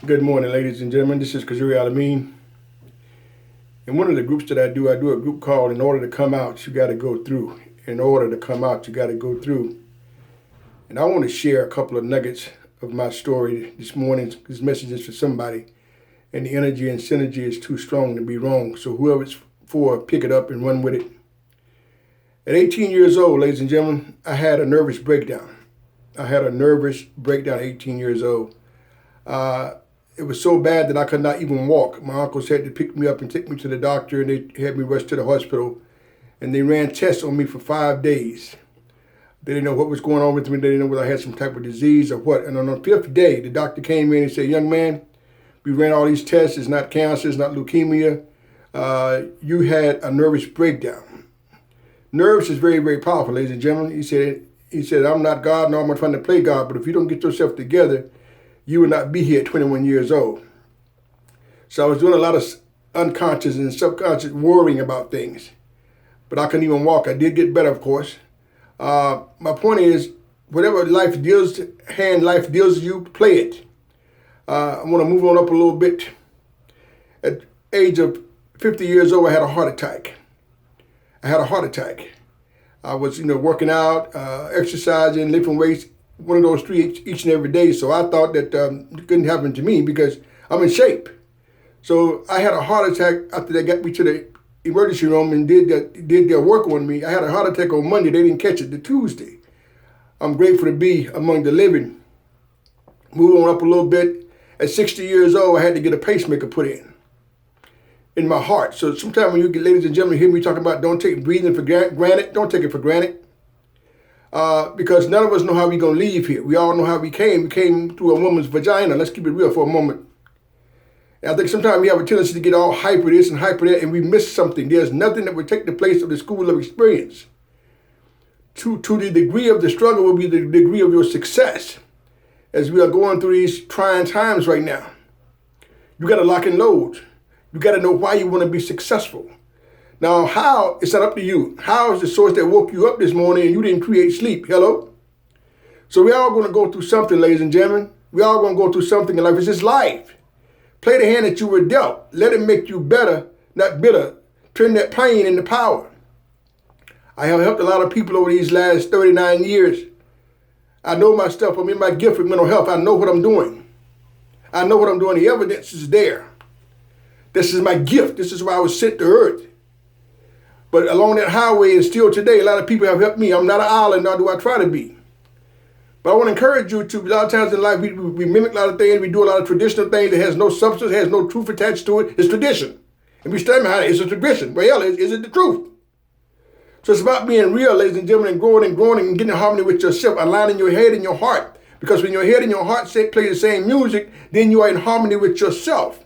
Good morning, ladies and gentlemen. This is Kazuri Alameen. In one of the groups that I do a group called In Order to Come Out, You Got to Go Through. In order to come out, you got to go through. And I want to share a couple of nuggets of my story this morning. This message is for somebody. And the energy and synergy is too strong to be wrong. So whoever it's for, pick it up and run with it. At 18 years old, ladies and gentlemen, I had a nervous breakdown. at 18 years old. It was so bad that I could not even walk. My uncles had to pick me up and take me to the doctor, and they had me rushed to the hospital. And they ran tests on me for 5 days. They didn't know what was going on with me. They didn't know whether I had some type of disease or what. And on the 5th day, the doctor came in and said, "Young man, we ran all these tests. It's not cancer. It's not leukemia. You had a nervous breakdown." Nerves is very, very powerful, ladies and gentlemen. He said, "I'm not God, nor am I trying to play God, but if you don't get yourself together, you would not be here at 21 years old." So I was doing a lot of unconscious and subconscious worrying about things. But I couldn't even walk. I did get better, of course. My point is, whatever life deals you, play it. I want to move on up a little bit. At the age of 50 years old, I had a heart attack. I was, working out, exercising, lifting weights, one of those three each and every day. So I thought that it couldn't happen to me because I'm in shape. So I had a heart attack after they got me to the emergency room and did their work on me. I had a heart attack on Monday. They didn't catch it the Tuesday. I'm grateful to be among the living. Move on up a little bit. At 60 years old, I had to get a pacemaker put in my heart. So sometimes when you get, ladies and gentlemen, hear me talking about don't take breathing for granted. Don't take it for granted. Because none of us know how we're going to leave here. We all know how we came. We came through a woman's vagina. Let's keep it real for a moment. And I think sometimes we have a tendency to get all hyper this and hyper that, and we miss something. There's nothing that would take the place of the school of experience. To the degree of the struggle will be the degree of your success. As we are going through these trying times right now, you got to lock and load. You got to know why you want to be successful. Now, how, it's not up to you. How is the source that woke you up this morning and you didn't create sleep? Hello? So we all going to go through something, ladies and gentlemen. We all going to go through something in life. It's just life. Play the hand that you were dealt. Let it make you better, not bitter. Turn that pain into power. I have helped a lot of people over these last 39 years. I know my stuff. I'm in my gift with mental health. I know what I'm doing. The evidence is there. This is my gift. This is why I was sent to earth. But along that highway and still today, a lot of people have helped me. I'm not an island, nor do I try to be. But I want to encourage you to, a lot of times in life, we mimic a lot of things. We do a lot of traditional things that has no substance, has no truth attached to it. It's tradition. And we stand behind it. It's a tradition. But hell, is it the truth? So it's about being real, ladies and gentlemen, and growing and getting in harmony with yourself, aligning your head and your heart. Because when your head and your heart play the same music, then you are in harmony with yourself.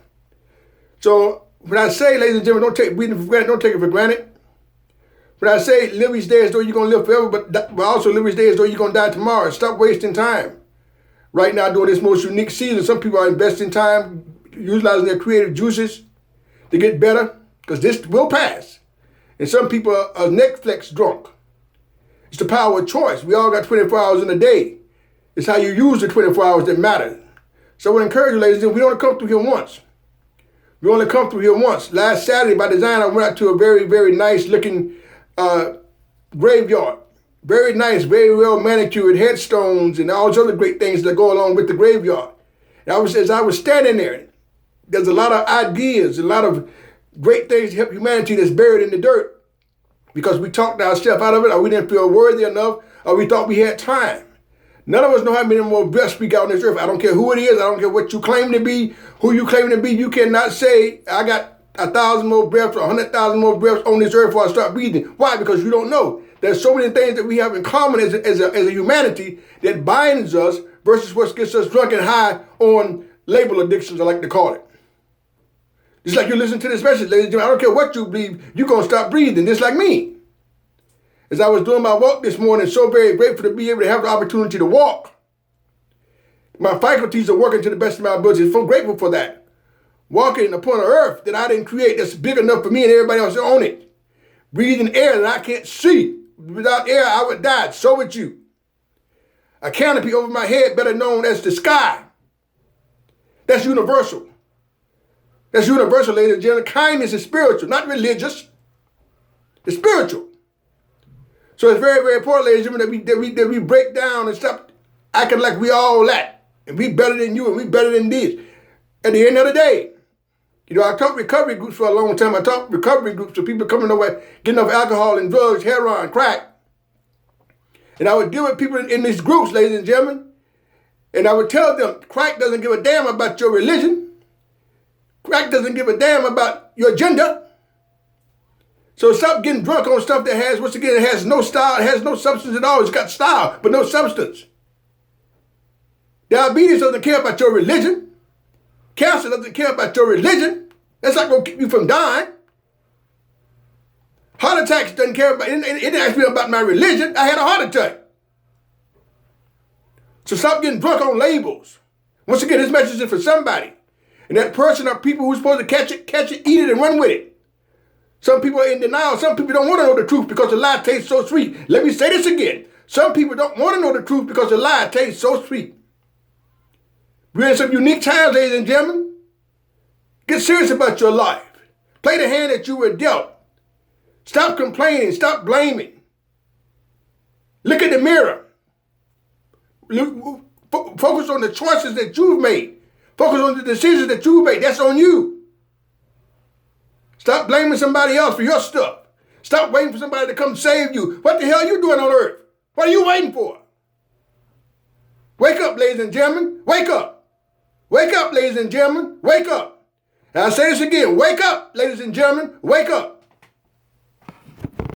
So when I say, ladies and gentlemen, don't take breathing for granted, don't take it for granted. When I say live each day as though you're going to live forever, but also live each day as though you're going to die tomorrow. Stop wasting time. Right now, during this most unique season, some people are investing time, utilizing their creative juices to get better, because this will pass. And some people are Netflix drunk. It's the power of choice. We all got 24 hours in a day. It's how you use the 24 hours that matter. So I would encourage you, ladies and gentlemen, we only come through here once. Last Saturday, by design, I went out to a very, very nice looking graveyard. Very nice, very well manicured headstones and all those other great things that go along with the graveyard. And as I was standing there, there's a lot of ideas, a lot of great things to help humanity that's buried in the dirt because we talked ourselves out of it, or we didn't feel worthy enough, or we thought we had time. None of us know how many more breaths we got on this earth. I don't care who it is. I don't care what you claim to be, who you claim to be. You cannot say, I got 1,000 more breaths or 100,000 more breaths on this earth before I start breathing. Why? Because you don't know. There's so many things that we have in common as a humanity that binds us versus what gets us drunk and high on label addictions, I like to call it. Just like you listen to this message, ladies and gentlemen, I don't care what you believe, you're going to stop breathing, just like me. As I was doing my walk this morning, so very grateful to be able to have the opportunity to walk. My faculties are working to the best of my abilities. I'm grateful for that. Walking upon an earth that I didn't create that's big enough for me and everybody else to own it. Breathing air that I can't see. Without air, I would die. So would you. A canopy over my head, better known as the sky. That's universal. That's universal, ladies and gentlemen. Kindness is spiritual, not religious. It's spiritual. So it's very, very important, ladies and gentlemen, that we break down and stop acting like we all that. And we better than you and we better than this. At the end of the day, I taught recovery groups for a long time. I taught recovery groups of people coming away, getting off alcohol and drugs, heroin, crack. And I would deal with people in these groups, ladies and gentlemen. And I would tell them, crack doesn't give a damn about your religion. Crack doesn't give a damn about your gender. So stop getting drunk on stuff that has, once again, it has no style, it has no substance at all. It's got style, but no substance. Diabetes doesn't care about your religion. Cancer doesn't care about your religion. That's not going to keep you from dying. Heart attacks doesn't care about, it didn't ask me about my religion. I had a heart attack. So stop getting drunk on labels. Once again, this message is for somebody. And that person are people who's supposed to catch it, eat it, and run with it. Some people are in denial. Some people don't want to know the truth because the lie tastes so sweet. Let me say this again. Some people don't want to know the truth because the lie tastes so sweet. We're in some unique times, ladies and gentlemen. Get serious about your life. Play the hand that you were dealt. Stop complaining. Stop blaming. Look in the mirror. Focus on the choices that you've made. Focus on the decisions that you've made. That's on you. Stop blaming somebody else for your stuff. Stop waiting for somebody to come save you. What the hell are you doing on earth? What are you waiting for? Wake up, ladies and gentlemen. Wake up. Wake up, ladies and gentlemen. Wake up. And I'll say this again. Wake up, ladies and gentlemen. Wake up.